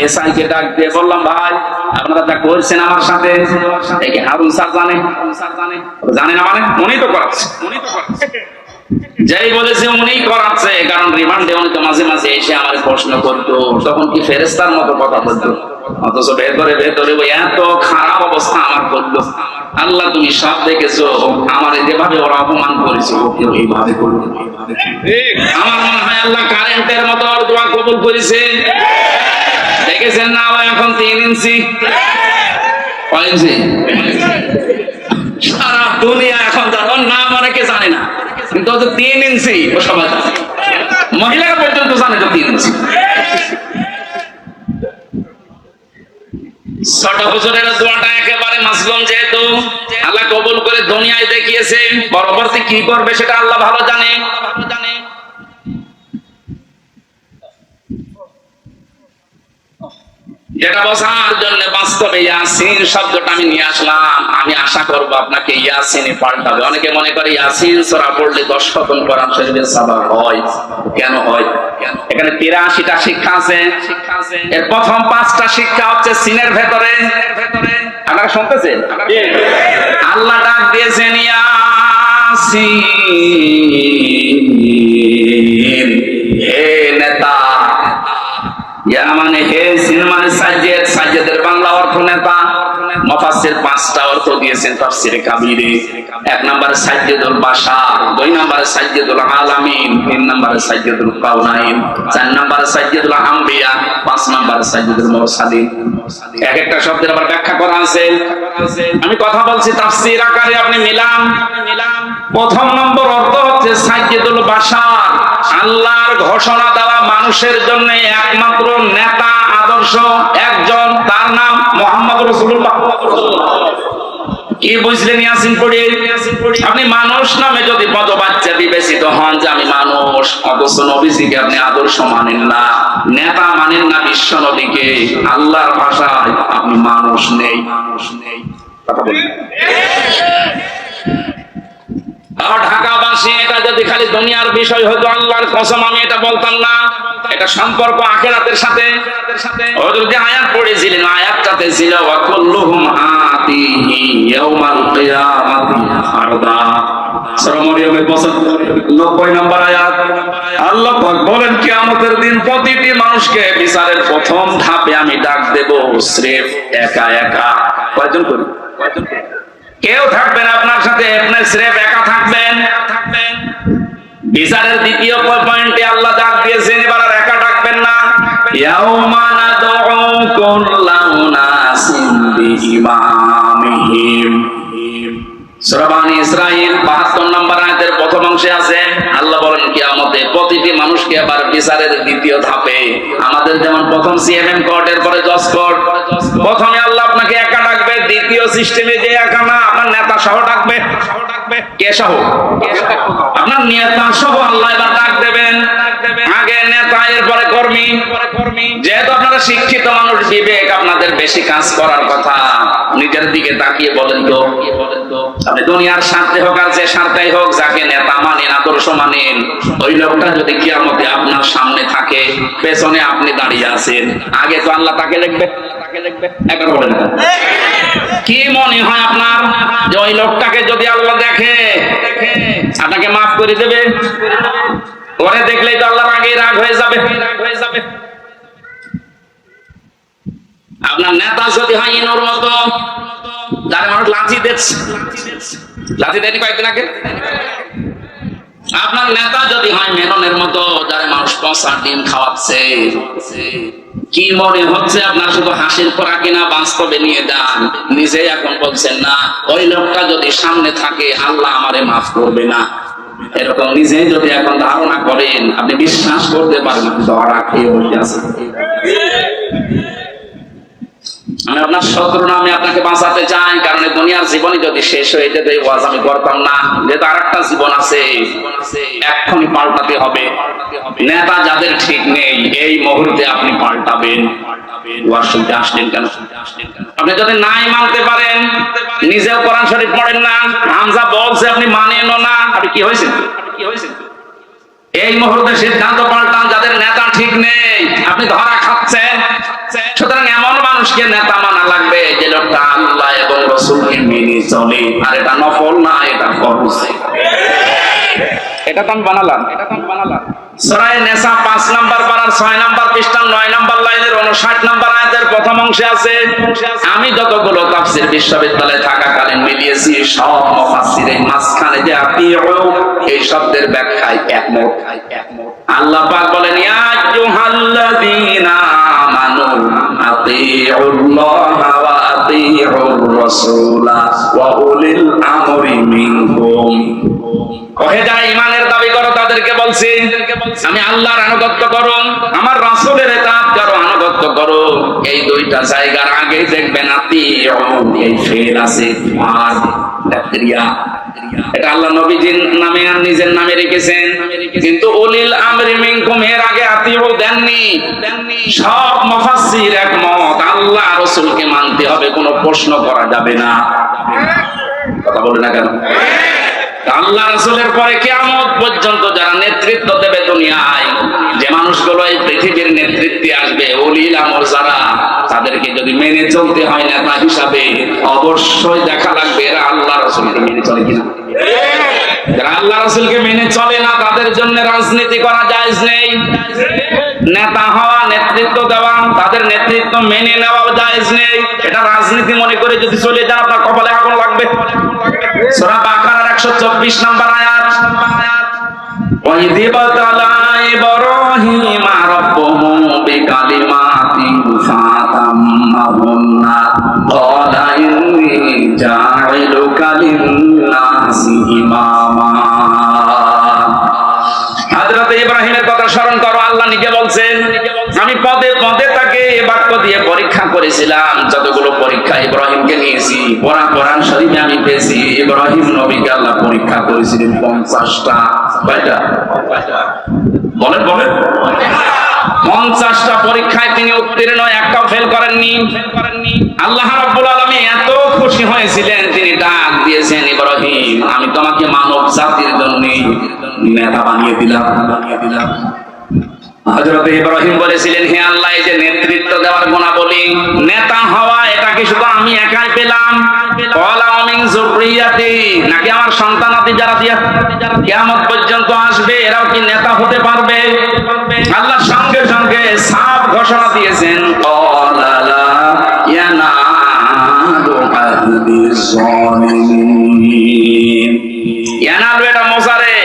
এসআইকে ডাক দিয়ে বললাম, ভাই আপনারা যা করছেন আমার সাথে, এই হারুন স্যার জানে না, মানে উনি তো করাচ্ছে, যাই বলেছে উনি করাচ্ছে। কারণ রিমান্ডে উনি তো মাঝে মাঝে এসে আমার প্রশ্ন করতো, তখন কি ফেরেশতার মতো কথা বলতো, অথচ ভেতরে ভেতরে ওই এত খারাপ অবস্থা আমার করলো। আল্লাহ তুমি সব দেখেছো, আমার যেভাবে ওরা অপমান করেছে ওকে এইভাবে করলো। আমার মনে হয় আল্লাহ কারেন্টের মতো ওর দোয়া কবুল করেছে। দেখেছেন না, এখন 3 ইঞ্চি, কয় ইঞ্চি? সারা দুনিয়া এখন তার নাম অনেকে জানে না, কিন্তু 3 ইঞ্চি ও সবাই জানে, মহিলারা পর্যন্ত জানে তো 3 ইঞ্চি। ছোট হুজুরের দোয়াটা একেবারে মাসলুম, যেহেতু আল্লাহ কবুল করে দুনিয়ায় দেখিয়েছে, পরবর্তী কি করবে সেটা আল্লাহ ভালো জানে। যেটা বোঝার জন্য বাস্তবে ইয়াসিন শব্দটা আমি নিয়ে আসলাম। আমি আশা করবো আপনাকে ইয়াসিনে পাল্টাবে। অনেকে মনে করে ইয়াসিন সূরা পড়লে 10 খতম কোরআন শরীফের সওয়াব হয়। কেন হয়? এখানে 83টা শিক্ষা আছে। এর প্রথম 5টা শিক্ষা হচ্ছে সিনের ভেতরে। আপনারা শুনতেছেন? আল্লাহ ডাক দিয়েছেন ইয়াসিন, হে নেতা। ইয়া মানে হে, সিন মানে সাজ্জেদ, সাজ্জেদের বাংলা অর্থ নেতা। মুফাসসির 5টা অর্থ দিয়েছেন তাফসীরে কাবীরে। 1 নম্বরে সাজ্জেদুল বাশার, 2 নম্বরে সাজ্জেদুল আলামিন, 3 নম্বরে সাজ্জেদুল কাউনাইন, 4 নম্বরে সাজ্জেদুল আম্বিয়া, 5 নম্বরে সাজ্জেদুল মুরসালিন। এক একটা শব্দের আবার ব্যাখ্যা করা আছে। আমি কথা বলছি তাফসীর আকারে, আপনি মিলান। প্রথম নম্বর অর্থ হচ্ছে সাজ্জেদুল বাশার, আল্লাহর ঘোষণা দেওয়া মানুষের জন্য একমাত্র নেতা আদর্শ একজন, তার নাম মুহাম্মদ রাসূলুল্লাহ। কি বুঝলেন ইয়াসিন পড়ে? আপনি মানুষ নামে যদি পদবাচ্চা বিবেচিত হন যে আমি মানুষ, অথচ নবীজিকে আপনি আদর্শ মানেন না, নেতা মানেন না বিশ্ব নবীকে, আল্লাহর ভাষায় আপনি মানুষ নেই। কথা বলেন। ঢাকাবাসী, এটা যদি খালি দুনিয়ার বিষয় হতো, আল্লাহর কসম আমি এটা বলতাম না। এটা সম্পর্ক আখিরাতের সাথে। ওদের যে আয়াত পড়েছিলেন, আয়াতটাতে ছিল ওয়া কুল্লুহুম আতিহি ইয়াউমাল কিয়ামাতি ফারদা। সূরা মরিয়মের 90 নম্বর আয়াত। আল্লাহ পাক বলেন, কিয়ামতের দিন প্রতিটি মানুষকে বিচারের প্রথম ধাপে আমি ডাক দেব স্রেফ একা একা। কয়জন করি? কেউ থাকবেন আপনার সাথে, আপনি স্রেফ একা থাকবেন। বিচারের দ্বিতীয় পয়েন্টে আল্লাহ ডাক দিয়েছেন, এবার আর একা ডাকবেন না। ইয়াউমা নাদউ কুল্লা উনাসিন বিইমামিহিম। সূরা বানী ইসরাঈল 72 নম্বর আয়াতের প্রথম অংশে আছে আল্লাহ বলেন, কিয়ামতে প্রতিটি মানুষকে আবার বিচারের দ্বিতীয় ধাপে, আমাদের যেমন প্রথম সিএমএম কোর্ট, এরপরে জজ কোর্ট, প্রথমে আল্লাহ আপনাকে একা ডাকবে, দ্বিতীয় সিস্টেমে যে একা না, আপনার নেতা সহ ডাকবে। কে সহ? আপনার নেতা সহ আল্লাহ এবার ডাক দেবেন। আগে নেতা, এরপরে কর্মী। যেহেতু আপনারা শিক্ষিত মানুষ, বিবেক আপনাদের বেশি কাজ করার কথা। নিজের দিকে তাকিয়ে বলেন তো, আপনি দুনিয়ার স্বার্থে হোক আর যে স্বার্থেই হোক, যাকে নেতা মানেন, আদর্শ মানেন, ওই লোকটা যদি কিয়ামতে আপনার সামনে থাকে, পেছনে আপনি দাঁড়িয়ে আছেন, আগে তো আল্লাহ তাকে লিখবে। একবার বলেন, কি মনে হয় আপনার যে ওই লোকটাকে যদি আল্লাহ দেখে আপনাকে মাফ করে দেবে? ওরে দেখলেই তো আল্লাহর আগে রাগ হয়ে যাবে। আপনার নেতা যদি হয় ইনোর মতো, যারা মানুষ লাঠি দিচ্ছে, লাঠি দেয়নি কয়েকদিন আগে, আপনার নেতা যদি হয় মেননের মতো, যারা মানুষ ৫ ডিম খাওয়াচ্ছে, কি মনে হচ্ছে আপনার শুধু হাসির পরা কিনা, বাস্তবে নিয়ে যান। নিজেই এখন বলছেন না, ওই লোকটা যদি সামনে থাকে আল্লাহ আমারে মাফ করবে না, এরকম নিজেই যদি এখন ধারণা করেন, আপনি বিশ্বাস করতে পারবেন ধরা খেয়ে বসে আছেন। আমি আপনার শত্রু না, আমি আপনাকে বাঁচাতে চাই। কারণ দুনিয়ার জীবনে যদি শেষ হয়ে যেত, এই ওয়াজ আমি করতাম না। যেহেতু আরেকটা জীবন আছে, এক্ষুনি পাল্টাতে হবে। নেতা যাদের ঠিক নেই, এই মুহূর্তে আপনি পাল্টাবেন। ওয়াজ শুনতে আসলেন কেন? আপনি যদি নাই মানতে পারেন, নিজেও কোরআন শরীফ পড়েন না, হামজা বলছে আপনি মানেনও না, আপনি কি হয়েছে? এই মুহূর্তে সিদ্ধান্ত পাল্টান। যাদের নেতা ঠিক নেই, আপনি ধরা খাচ্ছেন, মানুষকে নেতা মানা লাগবে যে লোকটা আল্লাহ এবং রাসূলকে মেনে চলে, আর এটা নফল না, এটা ফরজ। এটা তো আমি বানালাম। সূরা নিসা 5 নাম্বার পারার 6 নাম্বার পৃষ্ঠা 9 নাম্বার লাইনের 59 নাম্বার আয়াতের প্রথম অংশে আছে। আমি যতগুলো তাফসীর বিশ্ববিদ্যালয়ে থাকাকালীন মিলিয়েছি, সব মুফাসসির এই মাঝখানে যে আতিউ এই শব্দের ব্যাখ্যায় একমত। আল্লাহ পাক বলেন, ইয়া আইয়ুহাল্লাযীনা আমানু আতিউল্লাহা ওয়া আতিউর রাসূলা ওয়া উলিল আমরি মিনকুম। ওহে যারা ঈমানের দাবি করো তাদেরকে বলছি, আমি আল্লাহর আনুগত্য করো, আমার রাসূলের ইতাআত করো, আনুগত্য করো। এই দুইটা জায়গার আগে দেখবেন আতিউ এই ফেল আছে, আর ক্রিয়া। এটা আল্লাহ নবীজির নামে আর নিজের নামে রেখেছেন, কিন্তু উলিল আমরি মিনকুম এর আগে আতিউ দেননি। সব মুফাসসির একমত, আল্লাহ রাসূলকে মানতে হবে, কোনো প্রশ্ন করা যাবে না। কথা বলে না কেন? আল্লাহ রাসূলের পরে কিয়ামত পর্যন্ত যারা নেতৃত্ব দেবে দুনিয়ায়, যে মানুষগুলো এই পৃথিবীর নেতৃত্বে আসবে, উলিল আমর যারা, তাদেরকে যদি মেনে চলতে হয় নেতা হিসাবে, অবশ্যই দেখা লাগবে এরা আল্লাহ রাসূলকে মেনে চলে কিনা। যারা আল্লাহ রাসূলকে মেনে চলে না, তাদের জন্য রাজনীতি করা জায়েজ নেই। নেতা হওয়া, নেতৃত্ব দেওয়া, তাদের নেতৃত্ব মেনে নেওয়া জায়েজ নেই। এটা রাজনীতি মনে করে যদি চলে যান, আপনার কপালে আগুন লাগবে। সূরা বাকারার 124 নাম্বার আয়াত, وَإِذِ ابْتَلَىٰ إِبْرَاهِيمَ رَبُّهُ بِكَلِمَاتٍ فَأَتَمَّهُنَّ قَالَ إِنِّي جَاعِلُكَ لِلنَّاسِ إِمَامًا। হযরত ইব্রাহিমের কথা স্মরণ করো, আল্লাহ নিজে বলছেন, আমি পদে পদে তাকে বাক্য দিয়ে পরীক্ষা করেছিলাম। যতগুলো পরীক্ষা ইব্রাহিমকে নিয়েছি, কোরআন শরীফে আমি পেয়েছি, ইব্রাহিম নবীকে আল্লাহ পরীক্ষা করেছিলেন 50টা। কয়টা? বলেন 50টা পরীক্ষায় তিনি উত্তীর্ণ, একটাও ফেল করেননি। আল্লাহ রাব্বুল আলামিন এত খুশি হয়েছিলেন, তিনি ডাক দিয়েছেন, ইব্রাহিম আমি তোমাকে মানব জাতির জন্য নেতা বানিয়ে দিলাম। হযরত ইব্রাহিম বলেছিলেন, হে আল্লাহ, এই যে নেতৃত্ব দেওয়ার গুণাবলী, নেতা হওয়া, এটা কি শুধু আমি একাই পেলাম? ক্বালা ওয়া মিন যুররিয়াতি, নাকি আমার সন্তানাদি যারা কিয়ামত পর্যন্ত আসবে এরাও কি নেতা হতে পারবে? আল্লাহ সঙ্গে সঙ্গে সাফ ঘোষণা দিয়েছেন, ক্বালা লা ইয়ানালু আহদিজ যালিমিন। ইয়ানালু এটা মুজারে,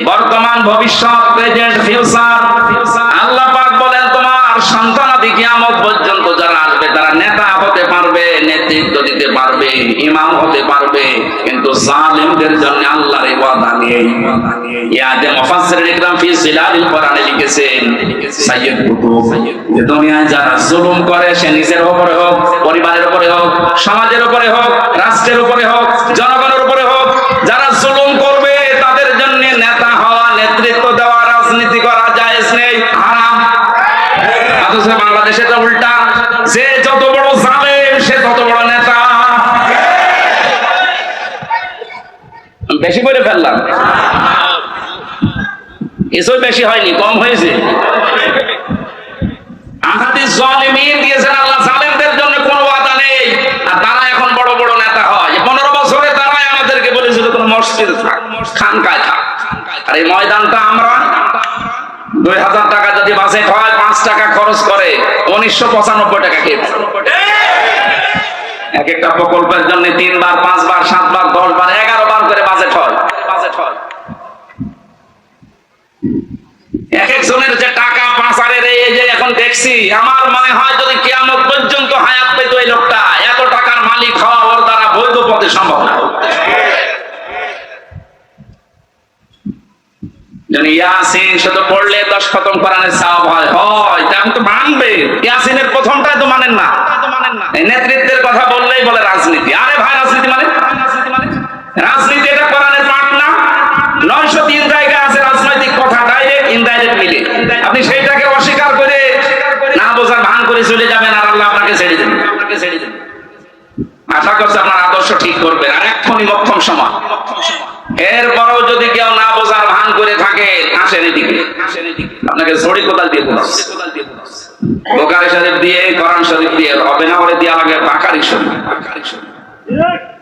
বর্তমান, ভবিষ্যৎ, প্রেজেন্ট, ফিউচার। আল্লাহ পাক বলেন, তোমার সন্তানাদি কিয়ামত পর্যন্ত যারা আসবে তারা নেতা হতে পারবে, নেতৃত্ব দিতে পারবে, ইমাম হতে পারবে, কিন্তু জালিমদের জন্য আল্লাহর এই ওয়াদা নেই। ইয়াতে মুফাসসিরিন ইকরাম ফি জিলালিল কোরআনে লিখেছেন, সাইয়্যিদ কুতুব, যে দুনিয়ায় যারা জুলুম করে, সে নিজের উপরে হোক, পরিবারের উপরে হোক, সমাজের উপরে হোক, রাষ্ট্রের উপরে হোক, জনগণের উপরে হোক, যারা জুলুম করবে তাদের জন্য নেতা হওয়া, নেতৃত্ব দেওয়া, রাজনীতি করা জায়েজ নেই, হারাম। অথচ বাংলাদেশে তো উল্টা, যে যত বড় জালেম সে তত বড় নেতা। বেশি করে ফেললাম, এসব বেশি হয়নি, কম হয়েছে। আহাদিস জালিমিন দিয়েছেন আল্লাহ, জালেমদের জন্য কোনো ওয়াদা নেই, আর তারা এখন বড় বড় নেতা হয়। 15 বছরে তারাই আমাদেরকে বলেছিল কোন মসজিদে থাক, খানকায় থাক, আর এই ময়দানটা আমরা 2000 টাকা যদি বাজেট হয়, 5 টাকা খরচ করে 1995 টাকা খেয়ে এক একটা প্রকল্পের জন্য 3 বার, 5 বার, 7 বার, 10 বার, 11 বার করে বাজেট হয়। এক একজনের যে টাকা পাচারের এই যে এখন দেখছি, আমার মনে হয় যদি কিয়ামত পর্যন্ত হায়াত পেত এই লোকটা, এত টাকার মালিক হওয়া ওর দ্বারা বৈধ পথে সম্ভব না। ইয়াসিন শুধু পড়লে 10 খতম কোরআনের সওয়াব হয়, তেমন তো মানবে। ইয়াসিনের প্রথমটাই তো মানেন না। এই নেতৃত্বের কথা বললেই বলে রাজনীতি। আরে ভাই, রাজনীতি মানে রাজনীতি এটা কোরআনের পাঠ না। 903 জায়গায় আছে রাজনৈতিক কথা, ডাইরেক্ট ইনডাইরেক্ট মিলে। আপনি সেইটাকে অস্বীকার করে না বোঝার ভান করে চলে যাবেন, আর আল্লাহ আপনাকে ছেড়ে দেবেন। আশা করছি আপনার আদর্শ ঠিক করবেন, আর এক্ষুনি মক্ষম সময়। এরপরেও যদি কেউ না বোঝার ভান করে থাকে, আসেন এদিকে, আপনাকে ছড়ি কোদাল দিয়ে বুখারী শরীফ দিয়ে, কোরআন শরীফ দিয়ে হবে না, ওরে দেয়া লাগে বাকারি শরীফ।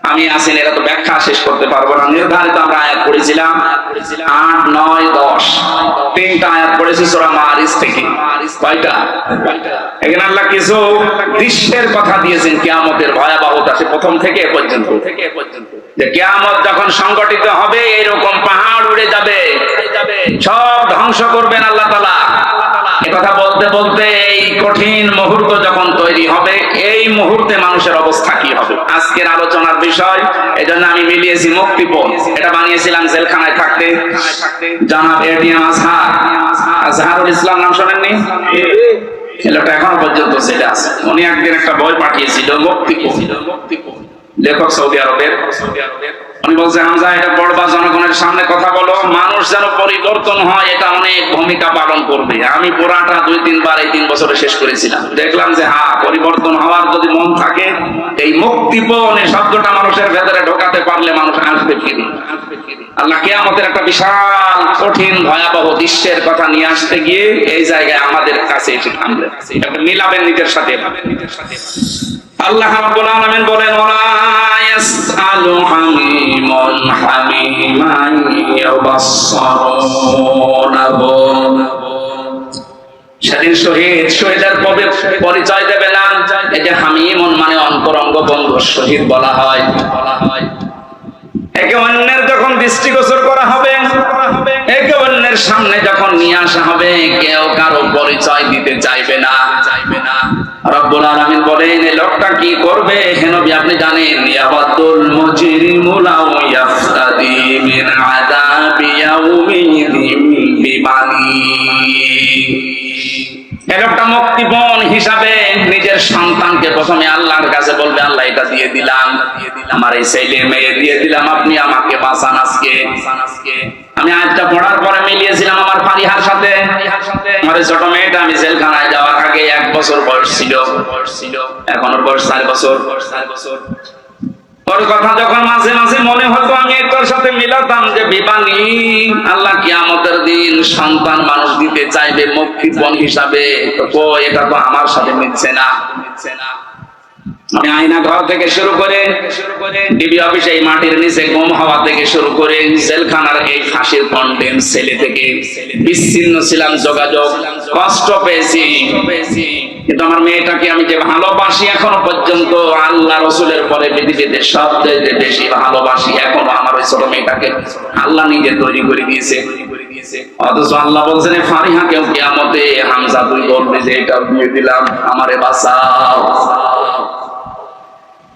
আমি আসেন, এরা তো ব্যাখ্যা শেষ করতে পারবো না। নির্ধারিত আমরা আয়াত পড়েছিলাম 8, 9, 10, তিনটা আয়াত পড়েছি সূরা মারিজ থেকে। কয়টা? এখানে আল্লাহ কিছু দৃশ্যের কথা দিয়েছেন কিয়ামতের ভয়াবহতা, সে প্রথম থেকে এ পর্যন্ত, যে কিয়ামত যখন সংগঠিত হবে এরকম পাহাড় উড়ে যাবে, সব ধ্বংস করবেন আল্লাহ তাআলা। কথা বলতে বলতে এই কঠিন মুহূর্ত যখন তৈরি হবে, এই মুহূর্তে মানুষের অবস্থা কি হবে আজকের আলোচনার বিষয়। এজন্য আমি মিলিয়েছি মুক্তিপণ। এটা বানিয়েছিলাম জেলখানায় থাকতে জনাব এটিএম আজহারুল ইসলাম, নাম শোনেননি? লোকটা এখনো পর্যন্ত জেলে আছে। উনি একদিন একটা বই পাঠিয়েছিল মুক্তিপণ, লেখক সৌদি আরবের। উনি বলছে, হামজা এটা পড়বা, জনগণের সামনে কথা বলো, মানুষ যেন পরিবর্তন হয়, এটা অনেক ভূমিকা পালন করবে। আমি পুরাটা 2-3 বার এই 3 বছরে শেষ করেছিলাম। দেখলাম যে হ্যাঁ, পরিবর্তন হওয়ার যদি মন থাকে, এই মুক্তিপণ এই শব্দটা মানুষের ভেতরে ঢোকাতে পারলে মানুষ আসবে ফিরে। আল্লাহ কিয়ামতের একটা বিশাল কঠিন ভয়াবহ দৃশ্যের কথা নিয়ে আসতে গিয়ে এই জায়গায় আমাদের কাছে এসে থামবে। এটা মিলাবেন নিজের সাথে। আল্লাহ রাব্বুল আলামিন বলেন, ওয়ালা ইয়াসআলু হামিমুন হামিমান ইয়াবাসসারুনাহু। সেদিন শহীদের পরিচয় দেবে না। এই যে হামিমুন মানে অন্তরঙ্গ বন্ধু, শহীদ বলা হয়। একে অন্যের যখন দৃষ্টিগোচর করা হবে, একে অন্যের সামনে যখন নিয়ে আসা হবে, কেউ কারো পরিচয় দিতে চাইবে না। রব্বুল আলামিন বলেন, এই লোকটা কি করবে? হে নবী আপনি জানেন, ইয়াবাদুল মুজরিমু লাউ ইয়াফতাদি মিন আযাবি ইয়াউমিন বিবানি। এই লোকটা মুক্তিপণ হিসাবে নিজের সন্তানকে প্রথমে আল্লাহর কাছে বলবে, আল্লাহ এটা দিয়ে দিলাম, আমার এই ছেলে মেয়ে দিয়ে দিলাম, আপনি আমাকে বাঁচান আজকে। আমি আয়াতটা পড়ার পরে মিলিয়েছিলাম আমার ফারিহার সাথে। আমার ছোট মেয়েটা আমি জেলখানায় যাওয়ার আগে 1 বছর বয়স ছিল, এখন ওর বয়স 4 বছর। ওর কথা যখন মাঝে মাঝে মনে হতো, আমি তোর সাথে মিলাতাম যে বিবানী, আল্লাহ কিয়ামতের দিন সন্তান মানুষ দিতে চাইবে মুক্তিপণ হিসাবে, তো এটা তো আমার সাথে মিলছে না। আমি আয়না ঘর থেকে শুরু করে ডিবি অফিসে এই মাটির নিচে গুম হওয়া থেকে শুরু করে জেলখানার এই ফাঁসির কন্ডেম সেলে থেকে বিচ্ছিন্ন ছিলাম, যোগাযোগ কষ্ট পেয়েছি। কিন্তু আমার মেয়েটাকে আমি যে ভালোবাসি, এখনো পর্যন্ত আল্লাহ রসুলের পরে পৃথিবীতে সবচেয়ে বেশি ভালোবাসি এখনো আমার ওই ছোট মেয়েটাকে। আল্লাহ নিজে তৈরি করে দিয়েছে। অথচ আল্লাহ বলছেন, ফারিহাকেও কিয়ামতে হামজা তুই বলবে যে এটা দিয়ে দিলাম, আমারে বাঁচাও।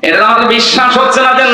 এটা আমাদের বিশ্বাস হচ্ছে না যে